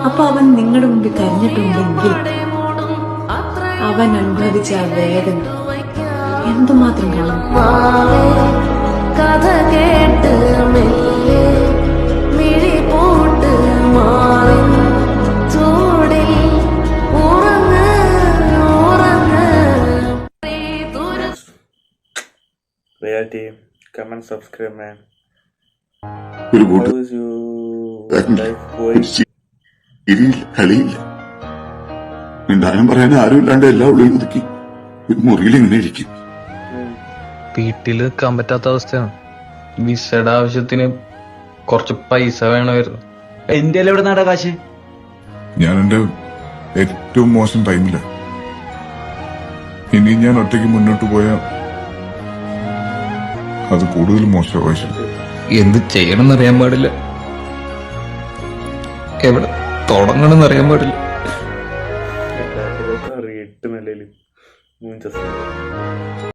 അപ്പൊ അവൻ നിങ്ങളുടെ മുമ്പിൽ കരഞ്ഞിട്ടുണ്ടെങ്കിൽ അവൻ അനുഭവിച്ച ആ വേദന എന്തുമാത്രം കാണും. കഥ കേട്ട് മെല്ലെ മിഴി പോട്ട് മാറി ചൂടിൽ ഉറങ്ങ് ഉറങ്ങ്. Reality, comment, subscribe, man. ഒരു കൂട്ടം How's your life going? ഇരിയില്ല, കളിയില്ല. മിണ്ടാനും പറയാനും ആരുമില്ലാണ്ട് എല്ലാം ഉള്ളിൽ ഒതുക്കി ഒരു മുറിയിൽ ഇങ്ങനെ ഇരിക്കും. വീട്ടിൽ നിൽക്കാൻ പറ്റാത്ത അവസ്ഥയാണ്. വിസയുടെ ആവശ്യത്തിന് കുറച്ച് പൈസ വേണമായിരുന്നു. എന്റെ എവിടെ നടാ കാശ്? ഞാൻ എന്റെ ഏറ്റവും മോശം ടൈമില്ല. ഇനി ഞാൻ ഒറ്റയ്ക്ക് മുന്നോട്ട് പോയാൽ അത് കൂടുതൽ മോശം. എന്ത് ചെയ്യണമെന്നറിയാൻ പാടില്ല, എവിടെ തുടങ്ങണമെന്നറിയാൻ പാടില്ല. എട്ട് നിലയിൽ